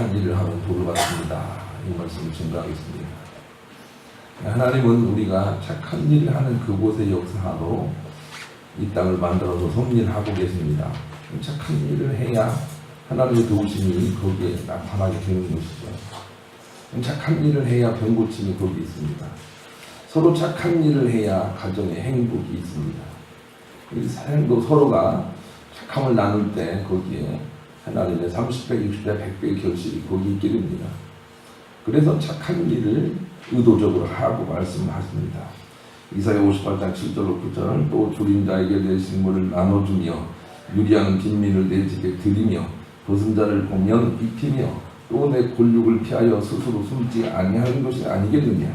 착한 일을 하면 복을 받습니다. 이 말씀을 증거하겠습니다. 하나님은 우리가 착한 일을 하는 그곳에 역사하도록 이 땅을 만들어서 섭리하고 계십니다. 착한 일을 해야 하나님의 도우심이 거기에 나타나게 되는 것이죠. 착한 일을 해야 병고침이 거기 있습니다. 서로 착한 일을 해야 가정에 행복이 있습니다. 서로가 착함을 나눌 때 거기에 하나님의 30배, 60배, 100배의 결실이 거기 있게 됩니다. 그래서 착한 일을 의도적으로 하고 말씀하십니다. 이사야 58장 7절로 9절은 또 줄인 자에게 내 식물을 나눠주며 유리하는 빈민을 내 집에 들이며 벗은 자를 보면 입히며 또 내 곤욕을 피하여 스스로 숨지 아니하는 것이 아니겠느냐.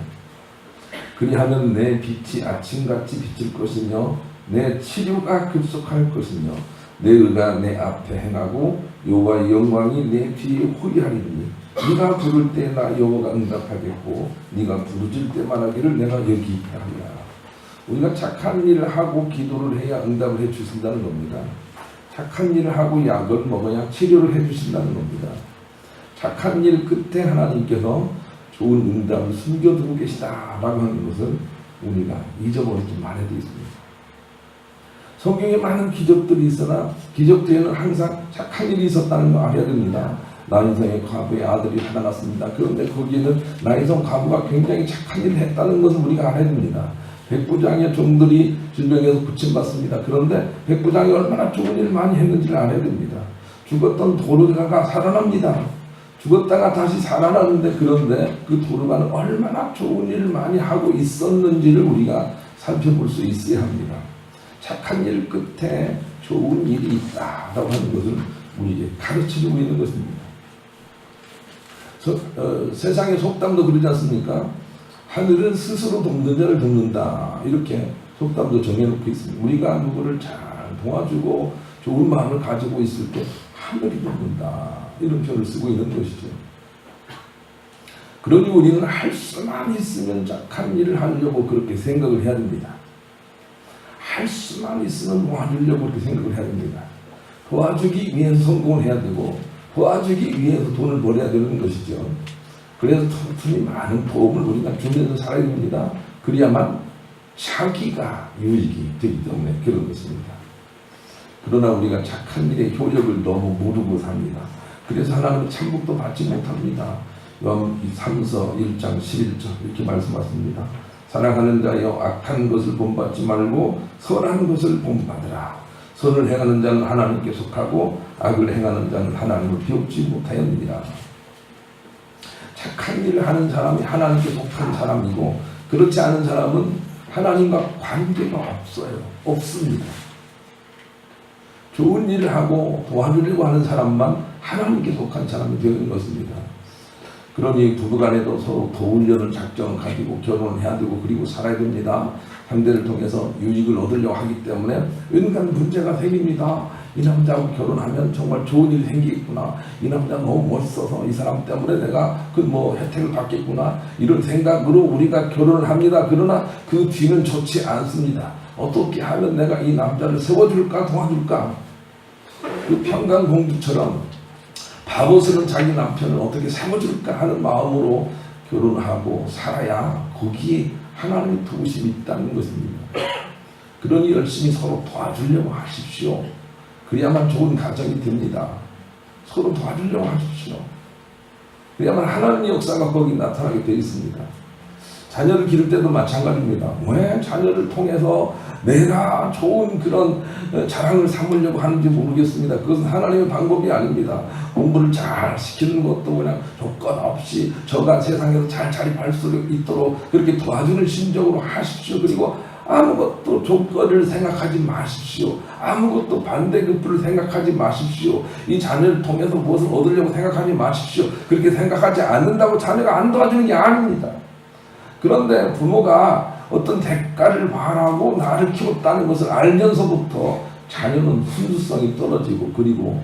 그리하면 내 빛이 아침같이 비칠 것이며 내 치료가 급속할 것이며 내 의가 내 앞에 행하고 여호와의 영광이 내 뒤에 호위하리니 네가 부를 때 나 여호와가 응답하겠고 네가 부르짖을 때 말하기를 내가 여기 하리라. 우리가 착한 일을 하고 기도를 해야 응답을 해주신다는 겁니다. 착한 일을 하고 약을 먹어야 치료를 해주신다는 겁니다. 착한 일 끝에 하나님께서 좋은 응답을 숨겨두고 계시다라고 하는 것을 우리가 잊어버리지 말아야 되겠습니다. 성경에 많은 기적들이 있으나 기적 뒤에는 항상 착한 일이 있었다는 거 알아야 됩니다. 나인성의 과부의 아들이 살아났습니다. 그런데 거기에는 나인성 과부가 굉장히 착한 일을 했다는 것을 우리가 알아야 됩니다. 백부장의 종들이 질병에서 고침받습니다. 그런데 백부장이 얼마나 좋은 일을 많이 했는지를 알아야 됩니다. 죽었던 도르가가 살아납니다. 죽었다가 다시 살아나는데 그런데 그 도르가는 얼마나 좋은 일을 많이 하고 있었는지를 우리가 살펴볼 수 있어야 합니다. 착한 일 끝에 좋은 일이 있다라고 하는 것을 우리에게 가르쳐주고 있는 것입니다. 세상의 속담도 그러지 않습니까? 하늘은 스스로 돕는 자를 돕는다. 이렇게 속담도 정해놓고 있습니다. 우리가 누구를 잘 도와주고 좋은 마음을 가지고 있을 때 하늘이 돕는다. 이런 표현을 쓰고 있는 것이죠. 그러니 우리는 할 수만 있으면 착한 일을 하려고 그렇게 생각을 해야 됩니다. 할 수만 있으면 도와주려고 그렇게 생각을 해야 됩니다. 도와주기 위해서 성공을 해야 되고 도와주기 위해서 돈을 벌어야 되는 것이죠. 그래서 틈틈이 많은 도움을 우리가 주면서 살아야 됩니다. 그래야만 자기가 유익이 되기 때문에 그런 것입니다. 그러나 우리가 착한 일의 효력을 너무 모르고 삽니다. 그래서 하나님은 천국도 받지 못합니다. 요한 3서 1장 11절 이렇게 말씀하십니다. 사랑하는 자여 악한 것을 본받지 말고 선한 것을 본받으라. 선을 행하는 자는 하나님께 속하고 악을 행하는 자는 하나님을 비웃지 못하였느니라. 착한 일을 하는 사람이 하나님께 속한 사람이고 그렇지 않은 사람은 하나님과 관계가 없습니다. 좋은 일을 하고 도와주려고 하는 사람만 하나님께 속한 사람이 되는 것입니다. 그러니 부부간에도 서로 도우려는 작정을 가지고 결혼을 해야 되고 그리고 살아야 됩니다. 상대를 통해서 유익을 얻으려고 하기 때문에 은간 문제가 생깁니다. 이 남자하고 결혼하면 정말 좋은 일이 생기겠구나. 이 남자 너무 멋있어서 이 사람 때문에 내가 혜택을 받겠구나. 이런 생각으로 우리가 결혼을 합니다. 그러나 그 뒤는 좋지 않습니다. 어떻게 하면 내가 이 남자를 세워줄까 도와줄까. 그 평강공주처럼 바보스는 자기 남편을 어떻게 세워줄까 하는 마음으로 결혼하고 살아야 거기에 하나님의 도우심이 있다는 것입니다. 그러니 열심히 서로 도와주려고 하십시오. 그래야만 좋은 가정이 됩니다. 서로 도와주려고 하십시오. 그래야만 하나님의 역사가 거기 나타나게 되어 있습니다. 자녀를 기를 때도 마찬가지입니다. 왜 자녀를 통해서 내가 좋은 그런 자랑을 삼으려고 하는지 모르겠습니다. 그것은 하나님의 방법이 아닙니다. 공부를 잘 시키는 것도 그냥 조건 없이 저가 세상에서 잘 자립할 수 있도록 그렇게 도와주는 심정으로 하십시오. 그리고 아무것도 조건을 생각하지 마십시오. 아무것도 반대급부를 생각하지 마십시오. 이 자녀를 통해서 무엇을 얻으려고 생각하지 마십시오. 그렇게 생각하지 않는다고 자녀가 안 도와주는 게 아닙니다. 그런데 부모가 어떤 대가를 바라고 나를 키웠다는 것을 알면서부터 자녀는 순수성이 떨어지고 그리고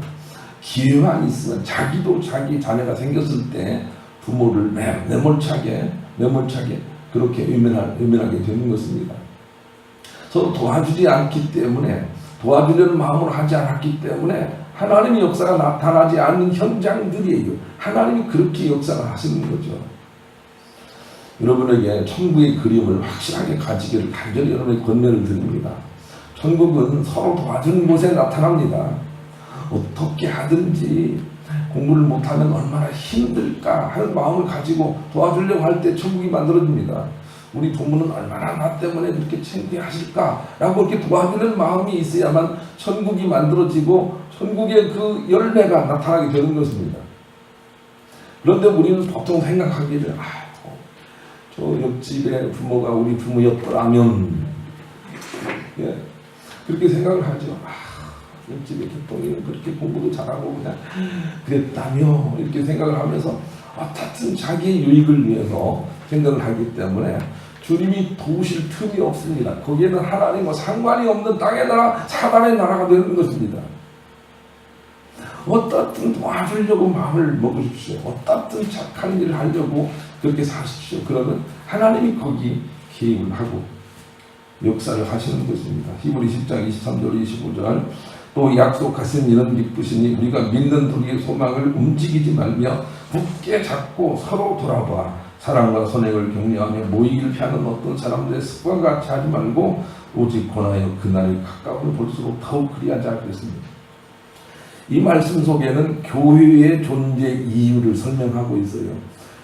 기회만 있으면 자기도 자기 자녀가 생겼을 때 부모를 매몰차게 그렇게 외면하게 되는 것입니다. 서로 도와주지 않기 때문에 도와주려는 마음으로 하지 않았기 때문에 하나님의 역사가 나타나지 않는 현장들이에요. 하나님이 그렇게 역사를 하시는 거죠. 여러분에게 천국의 그림을 확실하게 가지기를 간절히 여러분에게 권면을 드립니다. 천국은 서로 도와주는 곳에 나타납니다. 어떻게 하든지 공부를 못하면 얼마나 힘들까 하는 마음을 가지고 도와주려고 할 때 천국이 만들어집니다. 우리 부모는 얼마나 나 때문에 그렇게 창피하실까 라고 이렇게 도와주는 마음이 있어야만 천국이 만들어지고 천국의 그 열매가 나타나게 되는 것입니다. 그런데 우리는 보통 생각하기를 저 옆집의 부모가 우리 부모였더라면 그렇게 생각을 하죠. 옆집의 기똥이는 그렇게 공부도 잘하고 그냥 그랬다며 이렇게 생각을 하면서 어떻든 자기의 유익을 위해서 생각을 하기 때문에 주님이 도우실 틈이 없습니다. 거기에는 하나님과 상관이 없는 땅의 나라, 사단의 나라가 되는 것입니다. 어떻든 도와주려고 마음을 먹으십시오. 어떻든 착한 일을 하려고 그렇게 사십시오. 그러면 하나님이 거기 개입을 하고 역사를 하시는 것입니다. 히브리 10장 23절 25절 또 약속하신 이는 기쁘시니 우리가 믿는 우리의 소망을 움직이지 말며 굳게 잡고 서로 돌아봐 사랑과 선행을 격려하며 모이기를 피하는 어떤 사람들의 습관과 같이 하지 말고 오직 권하여 그날이 가까움을 볼수록 더욱 그리하자 그랬습니다. 이 말씀 속에는 교회의 존재 이유를 설명하고 있어요.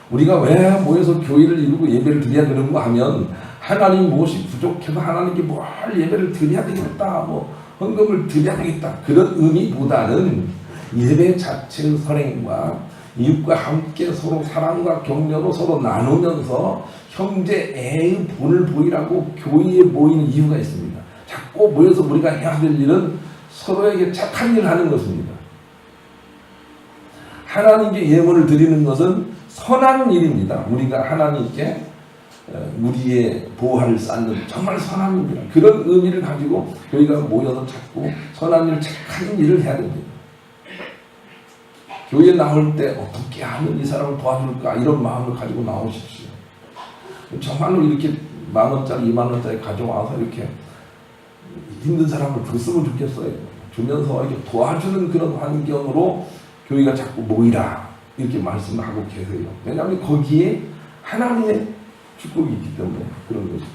우리가 왜 모여서 교회를 이루고 예배를 드려야 되는가 하면 하나님 무엇이 부족해서 하나님께 뭘 예배를 드려야 되겠다 헌금을 드려야 되겠다 그런 의미보다는 예배 자체의 선행과 이웃과 함께 서로 사랑과 격려로 서로 나누면서 형제애의 본을 보이라고 교회에 모이는 이유가 있습니다. 자꾸 모여서 우리가 해야 될 일은 서로에게 착한 일을 하는 것입니다. 하나님께 예물을 드리는 것은 선한 일입니다. 우리가 하나님께 우리의 보화를 쌓는 정말 선한 일입니다. 그런 의미를 가지고 교회가 모여서 자꾸 선한 일, 착한 일을 해야 됩니다. 교회에 나올 때 어떻게 하면 이 사람을 도와줄까 이런 마음을 가지고 나오십시오. 정말로 이렇게 10,000원짜리 20,000원짜리 가져와서 이렇게 힘든 사람을 줬으면 좋겠어요. 주면서 이렇게 도와주는 그런 환경으로 교회가 자꾸 모이라 이렇게 말씀을 하고 계세요. 왜냐하면 거기에 하나님의 축복이 있기 때문에 그런 것입니다.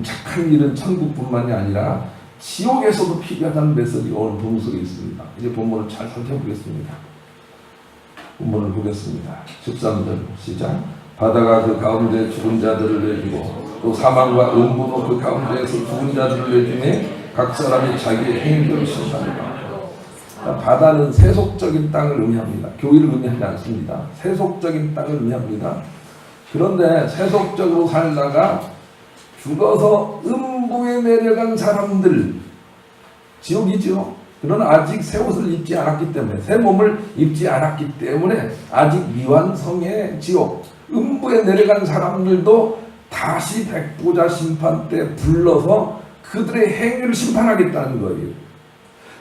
착한 일은 천국뿐만이 아니라 지옥에서도 필요하다는 메시지가 오늘 본문 속에 있습니다. 이제 본문을 잘 살펴보겠습니다. 본문을 보겠습니다. 13절 시작. 바다가 그 가운데 죽은 자들을 내주고 또 사망과 음부도 그 가운데에서 죽은 자들을 내주매 각 사람이 자기의 행위대로 심판하리라. 바다는 세속적인 땅을 의미합니다. 교회를 의미하지 않습니다. 세속적인 땅을 의미합니다. 그런데 세속적으로 살다가 죽어서 음부에 내려간 사람들, 지옥이죠. 그러나 아직 새 옷을 입지 않았기 때문에, 새 몸을 입지 않았기 때문에 아직 미완성의 지옥, 음부에 내려간 사람들도 다시 백보자 심판 때 불러서 그들의 행위를 심판하겠다는 거예요.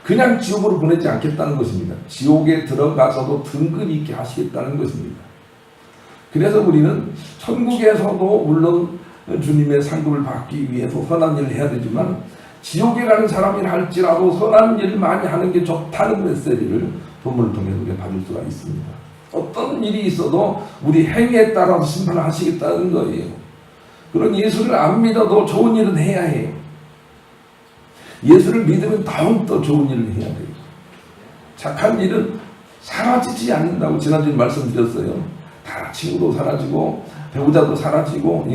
그냥 지옥으로 보내지 않겠다는 것입니다. 지옥에 들어가서도 등급이 있게 하시겠다는 것입니다. 그래서 우리는 천국에서도 물론 주님의 상급을 받기 위해서 선한 일을 해야 되지만 지옥에 가는 사람이라 할지라도 선한 일을 많이 하는 게 좋다는 메시지를 본문을 통해서 우리가 받을 수가 있습니다. 어떤 일이 있어도 우리 행위에 따라서 심판을 하시겠다는 거예요. 그런 예수를 안 믿어도 좋은 일은 해야 해요. 예수를 믿으면 더욱더 좋은 일을 해야 돼요. 착한 일은 사라지지 않는다고 지난주에 말씀드렸어요. 다 친구도 사라지고 배우자도 사라지고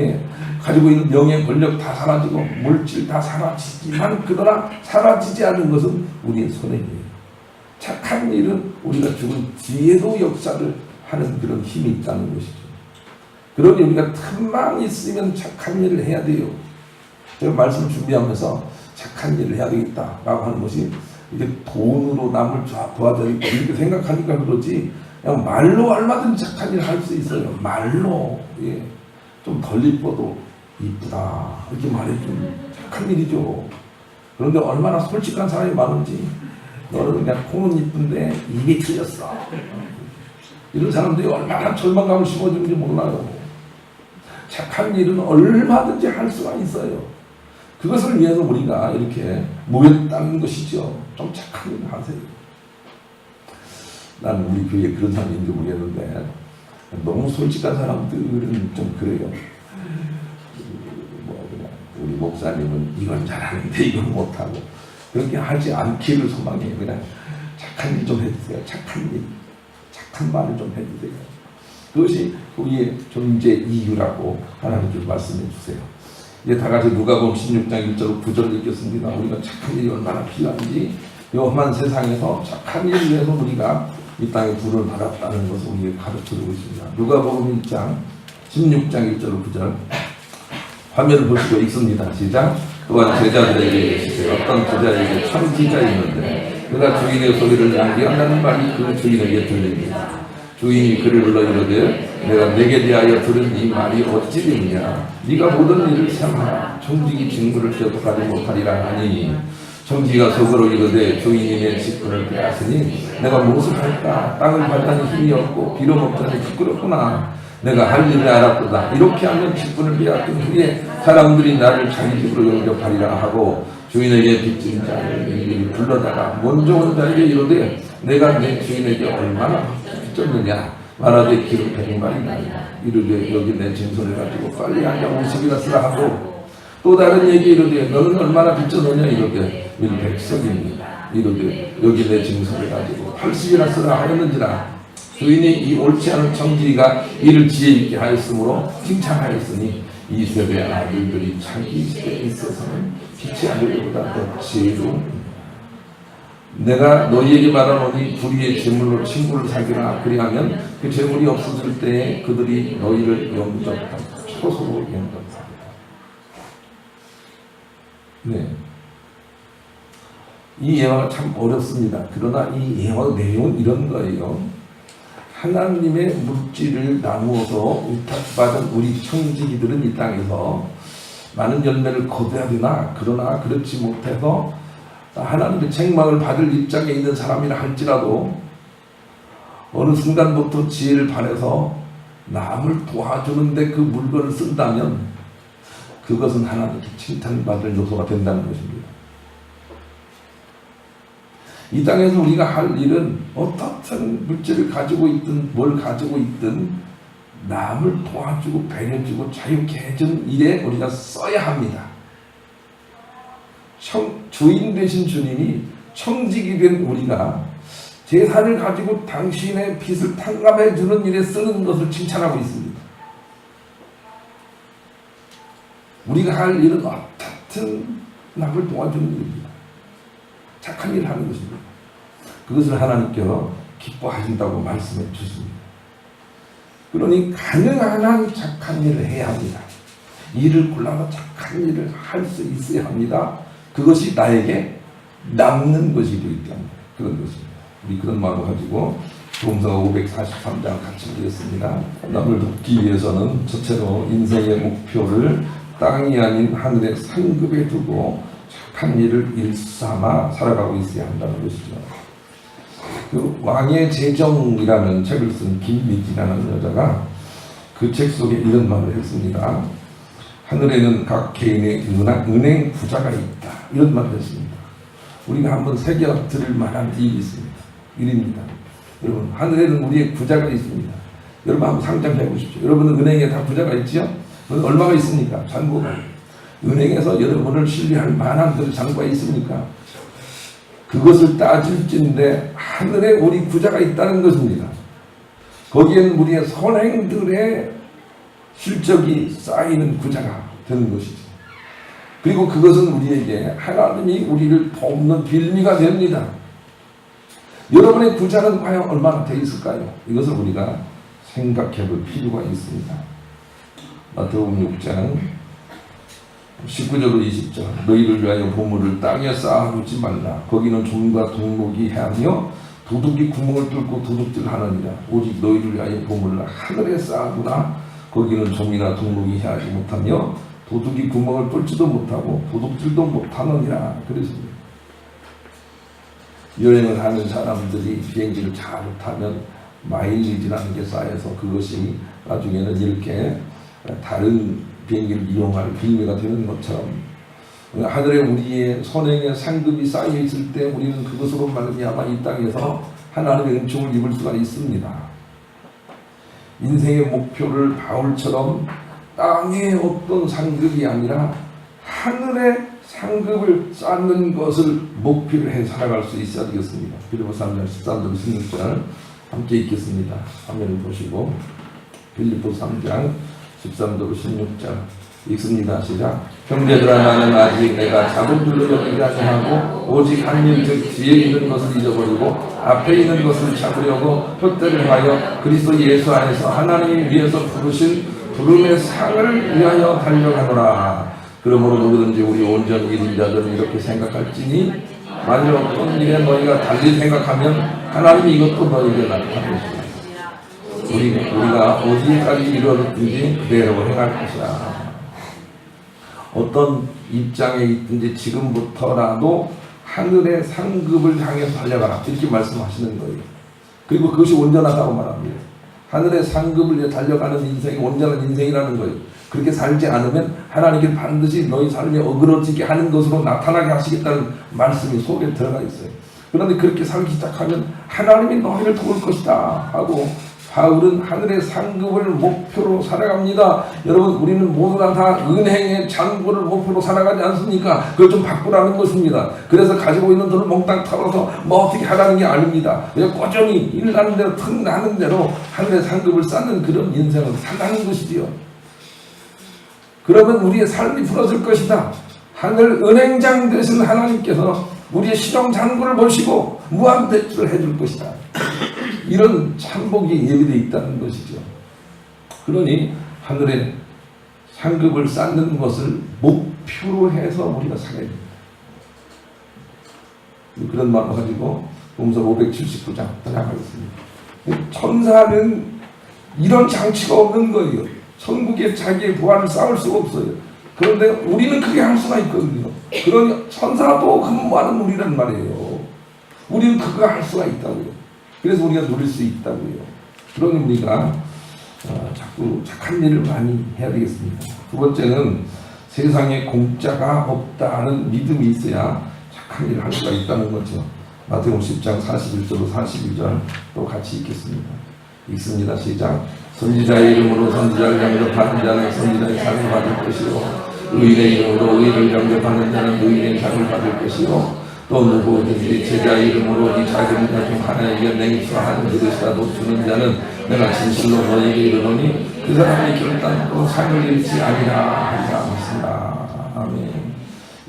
가지고 있는 명예 권력 다 사라지고 물질 다 사라지지만 그러나 사라지지 않는 것은 우리의 손해예요. 착한 일은 우리가 죽은 뒤에도 역사를 하는 그런 힘이 있다는 것이죠. 그러니 우리가 틈만 있으면 착한 일을 해야 돼요. 제가 말씀 준비하면서 착한 일을 해야 되겠다라고 하는 것이 이게 돈으로 남을 도와드리고 이렇게 생각하니까 그러지 그냥 말로 얼마든지 착한 일을 할 수 있어요. 말로 좀 덜 이뻐도 이쁘다 이렇게 말해주면 착한 일이죠. 그런데 얼마나 솔직한 사람이 많은지 너는 그냥 콩은 이쁜데 입이 틀렸어 이런 사람들이 얼마나 절망감을 심어주는지 몰라요. 착한 일은 얼마든지 할 수가 있어요. 그것을 위해서 우리가 이렇게 모였다는 것이죠. 좀 착한 일 하세요. 나는 우리 교회에 그런 사람인지 모르겠는데 너무 솔직한 사람들은 좀 그래요. 우리 목사님은 이건 잘하는데 이건 못하고 그렇게 하지 않기를 소망해요. 그냥 착한 일 좀 해주세요. 착한 일, 착한 말을 좀 해주세요. 그것이 우리의 존재 이유라고 하나님께서 말씀해 주세요. 이제 다 같이 누가복음 16장 1절 9절 읽겠습니다. 우리가 착한 일이 얼마나 필요한지 이 험한 세상에서 착한 일을 위해서 우리가 이 땅에 부름을 받았다는 것을 우리에게 가르쳐주고 있습니다. 누가복음 1장 16장 1절 9절 화면을 보시고 읽습니다. 시작. 또한 제자들에게 계시되 어떤 제자에게 청지가 있는데 그가 주인의 소리를 양기한다는 말이 그 주인에게 들립니다. 주인이 그를 불러 이르되 내가 내게 대하여 들은 이 말이 어찌 되느냐. 네가 모든 일을 생하라. 청지기 직무를 계속하지 못하리라 하니 청지기가 속으로 이르되 주인이 내 직분을 빼앗으니 내가 무엇을 할까. 땅을 밟다니 힘이 없고 비로 먹자니 부끄럽구나. 내가 할 일을 알았도다. 이렇게 하면 직분을 빼앗긴 후에 사람들이 나를 자기 집으로 영접하리라 하고 주인에게 빚진 자를 일일이 불러다가 먼저 온 자에게 이르되 내가 내 주인에게 얼마나 빚졌느냐. 말하되 기름 100마리나. 이르되 여기 내 짐승을 가지고 빨리 앉아 50이나 쓰라 하고 또 다른 얘기 이르되 너는 얼마나 빚졌느냐. 이르되 100석입니다. 이르되 여기 내 짐승을 가지고 80이나 쓰라 하였는지라. 주인이 이 옳지 않은 청지기가 이를 지혜 있게 하였으므로 칭찬하였으니 이 세대 아들들이 자기 집에 있어서는 빛의 아들보다 더 지혜로운. 내가 너희에게 말하노니 불의의 재물로 친구를 사귀라. 그리하면 그 재물이 없어질 때에 그들이 너희를 영접하고 초소로 영접하리라. 네. 이 예화가 참 어렵습니다. 그러나 이 예화 내용은 이런 거예요. 하나님의 물질을 나누어서 위탁받은 우리 청지기들은 이 땅에서 많은 열매를 거둬야 되나. 그러나 그렇지 못해서 하나님의 책망을 받을 입장에 있는 사람이라 할지라도 어느 순간부터 지혜를 발해서 남을 도와주는데 그 물건을 쓴다면 그것은 하나님께 칭찬받을 요소가 된다는 것입니다. 이 땅에서 우리가 할 일은 어떻든 물질을 가지고 있든 뭘 가지고 있든 남을 도와주고 배려주고 자유케 해준 일에 우리가 써야 합니다. 주인 되신 주님이 청지기 된 우리가 재산을 가지고 당신의 빚을 탕감해 주는 일에 쓰는 것을 칭찬하고 있습니다. 우리가 할 일은 어떻든 남을 도와주는 일입니다. 착한 일을 하는 것입니다. 그것을 하나님께서 기뻐하신다고 말씀해 주십니다. 그러니 가능한 한 착한 일을 해야 합니다. 일을 골라서 착한 일을 할 수 있어야 합니다. 그것이 나에게 남는 것이 되기 때문에 그런 것입니다. 우리 그런 마음을 가지고 동서가 543장 같이 읽겠습니다. 남을 돕기 위해서는 첫째로 인생의 목표를 땅이 아닌 하늘의 상급에 두고 착한 일을 일삼아 살아가고 있어야 한다는 것이죠. 그 왕의 재정이라는 책을 쓴 김미지라는 여자가 그 책 속에 이런 말을 했습니다. 하늘에는 각 개인의 은행 부자가 있다. 이런 말을 했습니다. 우리가 한번 새겨 들을 만한 일이 있습니다. 일입니다. 여러분, 하늘에는 우리의 부자가 있습니다. 여러분 한번 상상해 보십시오. 여러분은 은행에 다 부자가 있지요? 얼마가 있습니까? 잔고가. 은행에서 여러분을 신뢰할 만한 그 잔고가 있습니까? 그것을 따질진데 하늘에 우리 부자가 있다는 것입니다. 거기에는 우리의 선행들의 실적이 쌓이는 부자가 되는 것이죠. 그리고 그것은 우리에게 하나님이 우리를 돕는 빌미가 됩니다. 여러분의 부자는 과연 얼마나 되어 있을까요? 이것을 우리가 생각해 볼 필요가 있습니다. 마태복음 6장 19절로 20절 너희를 위하여 보물을 땅에 쌓아두지 말라. 거기는 좀과 동목이 해하며 도둑이 구멍을 뚫고 도둑질하느니라. 오직 너희를 위하여 보물을 하늘에 쌓아두라. 거기는 좀이나 동목이 해하지 못하며 도둑이 구멍을 뚫지도 못하고 도둑질도 못하느니라. 그랬습니다. 여행을 하는 사람들이 비행기를 잘 타면 마일리지라는 게 쌓여서 그것이 나중에는 이렇게 다른 비행기를 이용할 빌미가 되는 것처럼 하늘에 우리의 선행의 상급이 쌓여 있을 때 우리는 그것으로 말미암아 이 땅에서 하나님의 은총을 입을 수가 있습니다. 인생의 목표를 바울처럼 땅의 어떤 상급이 아니라 하늘의 상급을 쌓는 것을 목표로 해 살아갈 수 있어야 되겠습니다. 빌립보서 3장 13절 16절 함께 읽겠습니다. 화면을 보시고 빌립보서 3장 13절 16절 읽습니다. 시작. 형제들아 나는 아직 내가 작은 줄로 여기지 아니하고 오직 한 일 즉 뒤에 있는 것을 잊어버리고 앞에 있는 것을 잡으려고 표대를 하여 그리스도 예수 안에서 하나님이 위에서 부르신 부름의 상을 위하여 달려가노라. 그러므로 누구든지 우리 온전히 이룬 자들은 이렇게 생각할지니 만일 어떤 일에 너희가 달리 생각하면 하나님이 이것도 너희에게 나타내시리라. 우리가 어디까지 이르렀든지 그대로 행할 것이라. 어떤 입장에 있든지 지금부터라도 하늘의 상급을 향해서 달려가라 이렇게 말씀하시는 거예요. 그리고 그것이 온전하다고 말합니다. 하늘의 상급을 위해 달려가는 인생이 온전한 인생이라는 거예요. 그렇게 살지 않으면 하나님께 반드시 너희 삶이 어그러지게 하는 것으로 나타나게 하시겠다는 말씀이 속에 들어가 있어요. 그런데 그렇게 살기 시작하면 하나님이 너희를 도울 것이다 하고 바울은 하늘의 상급을 목표로 살아갑니다. 여러분 우리는 모두가 다 은행의 잔고를 목표로 살아가지 않습니까? 그걸 좀 바꾸라는 것입니다. 그래서 가지고 있는 돈을 몽땅 털어서 뭐 어떻게 하라는 게 아닙니다. 그냥 꾸준히 일나는 대로 틈나는 대로 하늘의 상급을 쌓는 그런 인생을 살라는 것이지요. 그러면 우리의 삶이 풀어질 것이다. 하늘 은행장 되신 하나님께서 우리의 신용 잔고를 보시고 무한 대출을 해줄 것이다. 이런 참복이 예비되어 있다는 것이죠. 그러니 하늘의 상급을 쌓는 것을 목표로 해서 우리가 살아야 됩니다. 그런 마음을 가지고 rom서 579장 나가겠습니다. 천사는 이런 장치가 없는 거예요. 천국에 자기의 부활을 쌓을 수가 없어요. 그런데 우리는 그게 할 수가 있거든요. 그러니 천사도 근무하는 우리란 말이에요. 우리는 그거 할 수가 있다고요. 그래서 우리가 누릴 수 있다고요. 그러니 우리가 자꾸 착한 일을 많이 해야 되겠습니다. 두 번째는 세상에 공짜가 없다는 믿음이 있어야 착한 일을 할 수가 있다는 거죠. 마태복음 10장 41절로 42절 또 같이 읽겠습니다. 읽습니다. 시작. 선지자의 이름으로 선지자를 영접하는 자는 선지자의 상을 받을 것이요 의인의 이름으로 의인을 영접하는 자는 의인의 상을 받을 것이요 또 누구든지 제자의 이름으로 이 작은 자 중 하나에게 냉수하는 그릇이라도 주는 자는 내가 진실로 너에게 이르노니 그 사람이 결단코 상을 잃지 아니라 하리라 하시라. 아멘.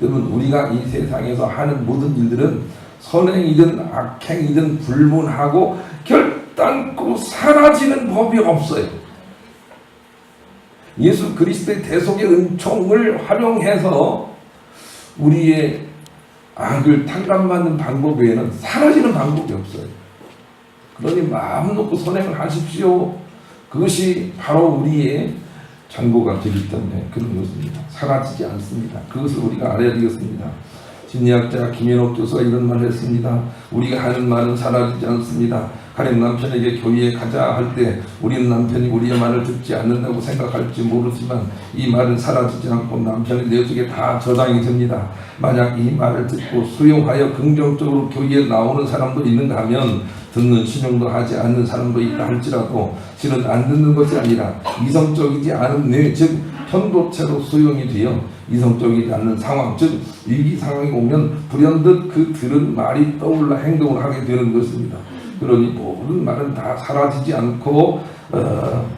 여러분 우리가 이 세상에서 하는 모든 일들은 선행이든 악행이든 불문하고 결단코 사라지는 법이 없어요. 예수 그리스도의 대속의 은총을 활용해서 우리의 악을 탕감받는 방법 외에는 사라지는 방법이 없어요. 그러니 마음 놓고 선행을 하십시오. 그것이 바로 우리의 잔고가 되기 때문에 그런 것입니다. 사라지지 않습니다. 그것을 우리가 알아야 되겠습니다. 심리학자 김현옥 교수가 이런 말을 했습니다. 우리가 하는 말은 사라지지 않습니다. 가령 남편에게 교회에 가자 할 때 우리는 남편이 우리의 말을 듣지 않는다고 생각할지 모르지만 이 말은 사라지지 않고 남편의 뇌 속에 다 저장이 됩니다. 만약 이 말을 듣고 수용하여 긍정적으로 교회에 나오는 사람도 있는가 하면 듣는 신용도 하지 않는 사람도 있다 할지라도 실은 안 듣는 것이 아니라 이성적이지 않은 뇌, 즉 편도체로 수용이 되어 이성적이지 않는 상황, 즉 위기 상황이 오면 불현듯 그 들은 말이 떠올라 행동을 하게 되는 것입니다. 그러니 모든 말은 다 사라지지 않고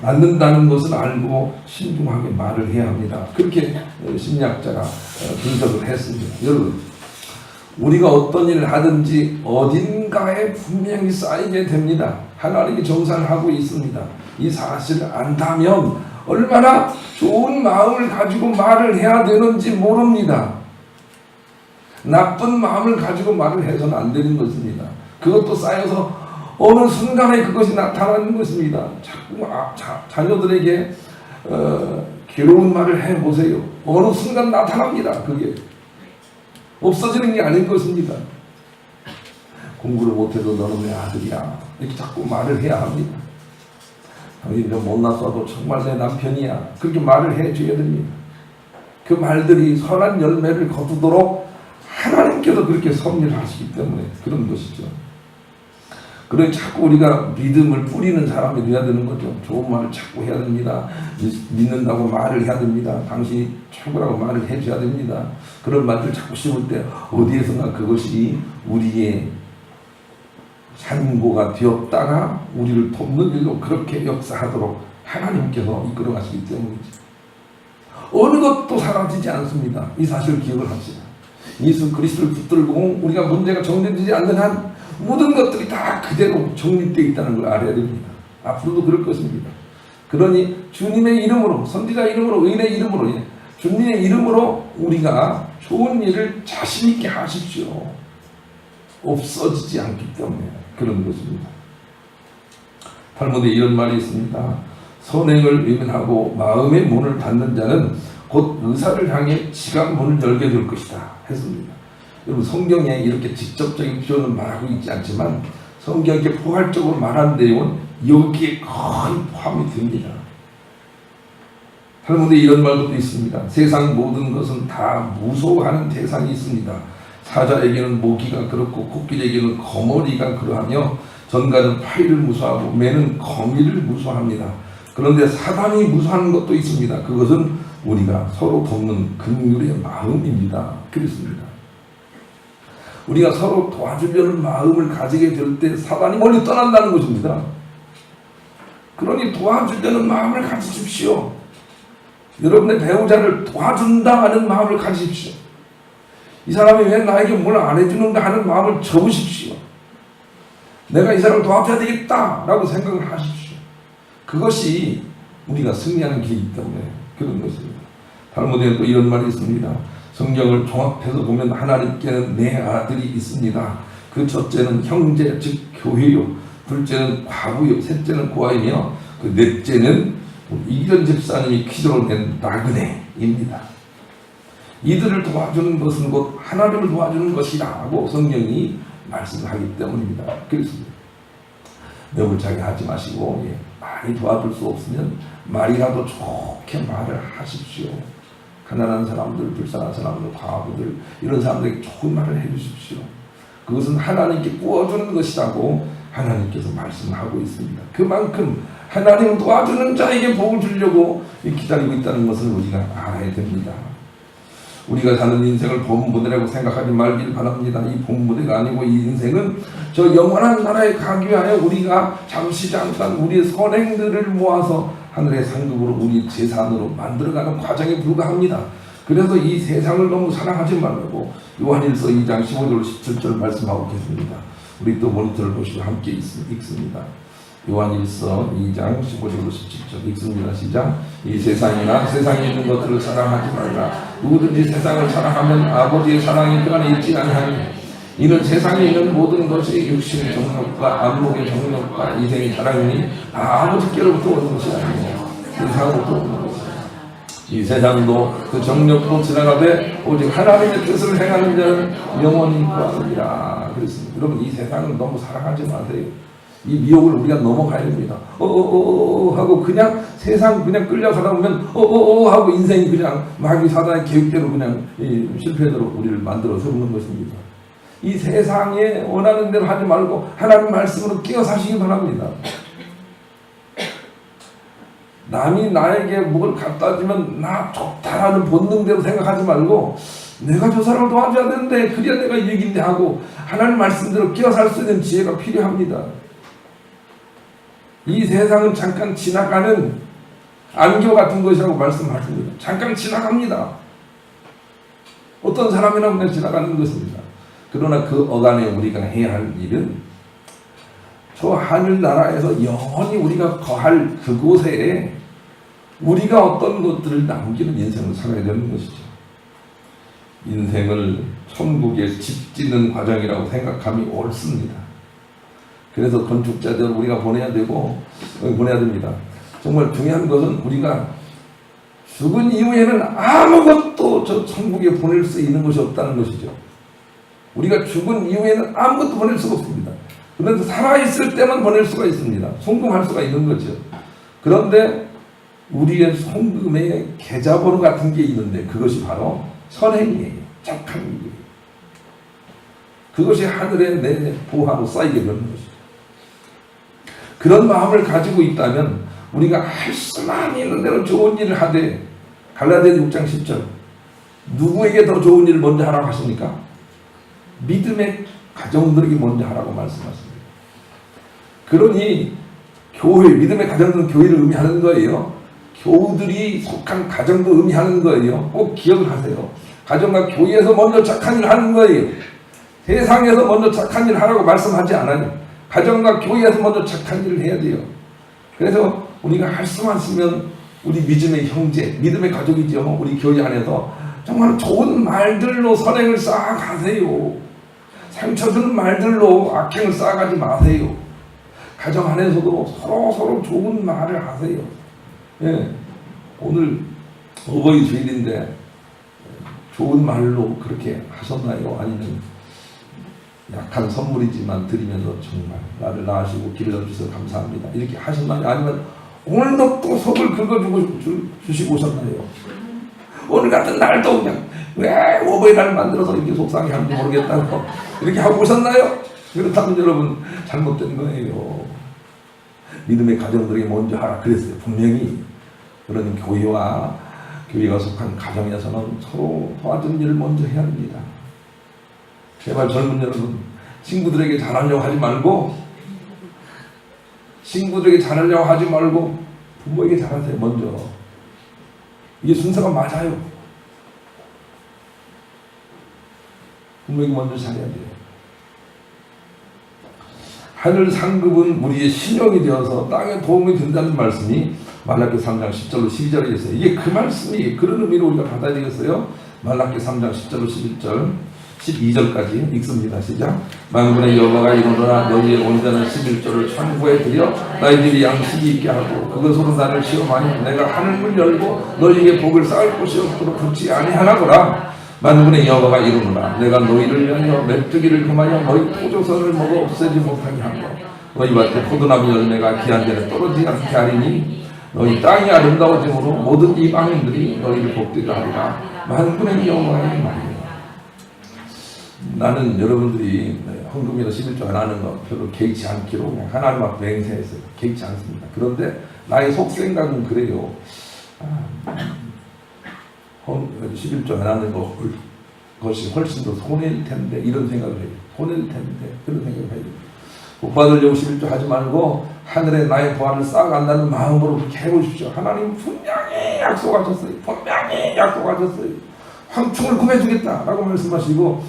않는다는 것을 알고 신중하게 말을 해야 합니다. 그렇게 심리학자가 분석을 했습니다. 여러분 우리가 어떤 일을 하든지 어딘가에 분명히 쌓이게 됩니다. 하나님이 정산하고 있습니다. 이 사실을 안다면 얼마나 좋은 마음을 가지고 말을 해야 되는지 모릅니다. 나쁜 마음을 가지고 말을 해서는 안 되는 것입니다. 그것도 쌓여서 어느 순간에 그것이 나타나는 것입니다. 자꾸 자녀들에게 괴로운 말을 해보세요. 어느 순간 나타납니다. 그게 없어지는 게 아닌 것입니다. 공부를 못해도 너는 내 아들이야 이렇게 자꾸 말을 해야 합니다. 당신이 좀 못났어도 정말 내 남편이야 그렇게 말을 해줘야 됩니다. 그 말들이 선한 열매를 거두도록 하나님께서 그렇게 섭리를 하시기 때문에 그런 것이죠. 그래 자꾸 우리가 믿음을 뿌리는 사람이 되어야 되는 거죠. 좋은 말을 자꾸 해야 됩니다. 믿는다고 말을 해야 됩니다. 당신이 최고라고 말을 해줘야 됩니다. 그런 말들 자꾸 씹을 때 어디에선가 그것이 우리의 산고가 되었다가 우리를 돕는 일로 그렇게 역사하도록 하나님께서 이끌어 가시기 때문이죠. 어느 것도 사라지지 않습니다. 이 사실을 기억을 합시다. 예수 그리스도를 붙들고 우리가 문제가 정리되지 않는 한 모든 것들이 다 그대로 정립되어 있다는 걸 알아야 됩니다. 앞으로도 그럴 것입니다. 그러니 주님의 이름으로, 선지자 이름으로, 의인의 이름으로, 주님의 이름으로 우리가 좋은 일을 자신 있게 하십시오. 없어지지 않기 때문에 그런 것입니다. 탈무드에 이런 말이 있습니다. 선행을 의논하고 마음의 문을 닫는 자는 곧 의사를 향해 지각 문을 열게 될 것이다 했습니다. 여러분 성경에 이렇게 직접적인 표현은 말하고 있지 않지만 성경에 포괄적으로 말하는 내용은 여기에 거의 포함이 됩니다. 탈무드에 이런 말도 있습니다. 세상 모든 것은 다 무소하는 대상이 있습니다. 사자에게는 모기가 그렇고 코끼리에게는 거머리가 그러하며 전갈은 파이를 무소하고 매는 거미를 무소합니다. 그런데 사단이 무소하는 것도 있습니다. 그것은 우리가 서로 돕는 긍휼의 마음입니다. 그렇습니다. 우리가 서로 도와주려는 마음을 가지게 될 때 사단이 멀리 떠난다는 것입니다. 그러니 도와주려는 마음을 가지십시오. 여러분의 배우자를 도와준다 하는 마음을 가지십시오. 이 사람이 왜 나에게 뭘 안 해주는가 하는 마음을 접으십시오. 내가 이 사람을 도와줘야 되겠다 라고 생각을 하십시오. 그것이 우리가 승리하는 길이기 때문에 그런 것입니다. 탈무드에 또 이런 말이 있습니다. 성경을 종합해서 보면 하나님께는 네 아들이 있습니다. 그 첫째는 형제 즉 교회요, 둘째는 과부요, 셋째는 고아이며 그 넷째는 이기전 집사님이 퀴즈로 낸 나그네입니다. 이들을 도와주는 것은 곧 하나님을 도와주는 것이라고 성경이 말씀하기 때문입니다. 그렇습니다. 매울차게 하지 마시고 많이 도와줄 수 없으면 말이라도 좋게 말을 하십시오. 가난한 사람들, 불쌍한 사람들, 과부들 이런 사람들에게 좋은 말을 해주십시오. 그것은 하나님께 구워주는 것이라고 하나님께서 말씀하고 있습니다. 그만큼 하나님 도와주는 자에게 복을 주려고 기다리고 있다는 것을 우리가 알아야 됩니다. 우리가 사는 인생을 본무대라고 생각하지 말길 바랍니다. 이 본무대가 아니고 이 인생은 저 영원한 나라에 가기 위하여 우리가 잠시 잠깐 우리의 선행들을 모아서 하늘의 상급으로 우리 재산으로 만들어가는 과정에 불과합니다. 그래서 이 세상을 너무 사랑하지 말고 요한일서 2장 15절 17절 말씀하고 계십니다. 우리 또 모니터를 보시고 함께 읽습니다. 요한일서 2장 15절 17절 읽습니다. 시작. 이 세상이나 세상에 있는 것들을 사랑하지 말라. 누구든지 세상을 사랑하면 아버지의 사랑이 그 안에 있지 아니하니 이는 세상에 있는 모든 것이 육신의 정욕과 안목의 정욕과 이생의 사랑이니 아버지께로부터 오는 것이 아니고 세상으로부터 오는 것이다. 이 세상도 그 정욕도 지나가되 오직 하나님의 뜻을 행하는 자는 영원히 구하느니라. 그렇습니다. 여러분 이 세상을 너무 사랑하지 마세요. 이 미혹을 우리가 넘어가야 됩니다. 하고 그냥 세상 그냥 끌려가다 보면 하고 인생이 그냥 마귀 사단의 계획대로 그냥 실패대로 우리를 만들어 세우는 것입니다. 이 세상에 원하는 대로 하지 말고 하나님 말씀으로 끼어 사시기 바랍니다. 남이 나에게 뭘 갖다 주면 나 좋다라는 본능대로 생각하지 말고 내가 저 사람을 도와줘야 되는데 그래야 내가 이익인데 하고 하나님 말씀대로 끼어 살 수 있는 지혜가 필요합니다. 이 세상은 잠깐 지나가는 안개 같은 것이라고 말씀하십니다. 잠깐 지나갑니다. 어떤 사람이나 그냥 지나가는 것입니다. 그러나 그 어간에 우리가 해야 할 일은 저 하늘나라에서 영원히 우리가 거할 그곳에 우리가 어떤 것들을 남기는 인생을 살아야 되는 것이죠. 인생을 천국에 집 짓는 과정이라고 생각함이 옳습니다. 그래서 건축자들 우리가 보내야 됩니다. 정말 중요한 것은 우리가 죽은 이후에는 아무것도 저 천국에 보낼 수 있는 것이 없다는 것이죠. 우리가 죽은 이후에는 아무것도 보낼 수가 없습니다. 그런데 살아있을 때만 보낼 수가 있습니다. 송금할 수가 있는 거죠. 그런데 우리의 송금의 계좌번호 같은 게 있는데 그것이 바로 선행이에요. 착한 일이에요. 그것이 하늘에 내 보화로 쌓이게 되는 것이죠. 그런 마음을 가지고 있다면 우리가 할 수만 있는 대로 좋은 일을 하되, 갈라디아 6장 10절, 누구에게 더 좋은 일을 먼저 하라고 하십니까? 믿음의 가정들에게 먼저 하라고 말씀하십니다. 그러니 교회, 믿음의 가정들은 교회를 의미하는 거예요. 교우들이 속한 가정도 의미하는 거예요. 꼭 기억을 하세요. 가정과 교회에서 먼저 착한 일을 하는 거예요. 세상에서 먼저 착한 일을 하라고 말씀하지 않아요. 가정과 교회에서 먼저 착한 일을 해야 돼요. 그래서 우리가 할 수만 있으면 우리 믿음의 형제, 믿음의 가족이죠. 우리 교회 안에서 정말 좋은 말들로 선행을 쌓아가세요. 상처드는 말들로 악행을 쌓아가지 마세요. 가정 안에서도 서로 좋은 말을 하세요. 예, 오늘 어버이 주일인데 좋은 말로 그렇게 하셨나요? 아니면 약한 선물이지만 드리면서 정말 나를 낳으시고 길러주셔서 감사합니다 이렇게 하셨나요? 아니면 오늘도 또 속을 긁어주시고 오셨나요? 오늘 같은 날도 그냥 왜 어버이날 만들어서 이렇게 속상해하는지 모르겠다고 이렇게 하고 오셨나요? 그렇다면 여러분 잘못된 거예요. 믿음의 가정들에게 먼저 하라 그랬어요. 분명히. 그러니 교회가 속한 가정에서는 서로 도와주는 일을 먼저 해야 합니다. 제발 젊은 여러분, 친구들에게 잘하려고 하지 말고 부모에게 잘하세요. 먼저. 이게 순서가 맞아요. 부모에게 먼저 잘해야 돼요. 하늘 상급은 우리의 신용이 되어서 땅에 도움이 된다는 말씀이 말라기 3장 10절로 12절에 있어요. 이게 그 말씀이 그런 의미로 우리가 받아야 되겠어요. 말라기 3장 10절로 11절 12절까지 읽습니다. 시작. 만군의 여호와가 이르노라 너희의 온전한 11조를 창고에 들여 너희들이 양식이 있게 하고 그것으로 나를 시험하니 내가 하늘문을 열고 너희에게 복을 쌓을 곳이 없도록 붙지 아니하나거라. 만군의 여호와가 이르노라 내가 너희를 위하여 메뚜기를 금하여 너희 토조선을 먹어 없애지 못하게 하며 너희 밭에 포도나무 열매가 기한 데는 떨어지지 않게 하리니 너희 땅이 아름다워짐으로 모든 이방인들이 너희를 복되게 하리라. 만군의 여호와의 말이라. 나는 여러분들이 헌금이나 11조 안 하는 거 별로 개의치 않기로 그냥 하나님 앞에 맹세했어요. 개의치 않습니다. 그런데 나의 속생각은 그래요. 11조 안 하는 것이 훨씬 더 손해일 텐데 이런 생각을 해요. 손해일 텐데 그런 생각을 해요. 복 받으려고 11조 하지 말고 하늘에 나의 보화를 쌓아간다는 마음으로 그렇게 해보십시오. 하나님 분명히 약속하셨어요. 황충을 구해주겠다라고 말씀하시고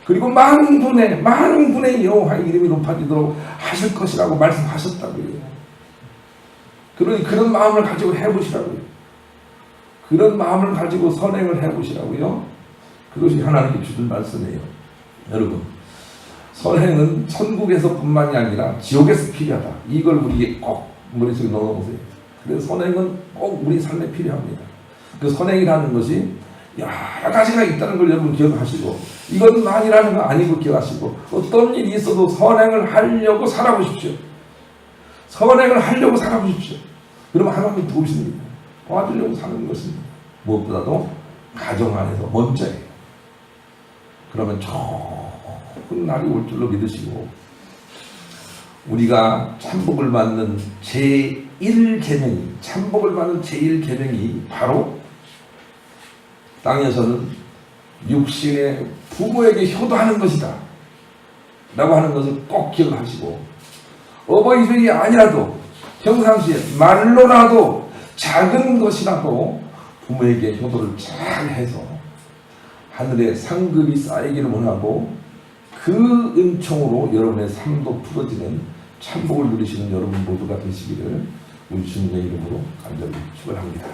그리고 많은 분의 여호와의 이름이 높아지도록 하실 것이라고 말씀하셨다고요. 그러니 그런 마음을 가지고 해보시라고요. 그런 마음을 가지고 선행을 해보시라고요. 그것이 하나님께 주신 말씀이에요. 여러분, 선행은 천국에서 뿐만이 아니라 지옥에서 필요하다. 이걸 우리에게 꼭 머릿속에 넣어보세요. 그래서 선행은 꼭 우리 삶에 필요합니다. 그 선행이라는 것이 여러 가지가 있다는 걸 여러분 기억하시고 이것만이라는 거 아니고 기억하시고 어떤 일이 있어도 선행을 하려고 살아보십시오. 그러면 하나님이 도우십니다. 도와주려고 사는 것은 무엇보다도 가정 안에서 먼저예요. 그러면 좋은 날이 올 줄로 믿으시고 우리가 참복을 받는 제1계명이 바로 땅에서는 육신의 부모에게 효도하는 것이다 라고 하는 것을 꼭 기억하시고 어버이주일이 아니라도 평상시에 말로라도 작은 것이라도 부모에게 효도를 잘 해서 하늘에 상급이 쌓이기를 원하고 그 은총으로 여러분의 삶도 풀어지는 참복을 누리시는 여러분 모두가 되시기를 우리 주님의 이름으로 간절히 축원합니다.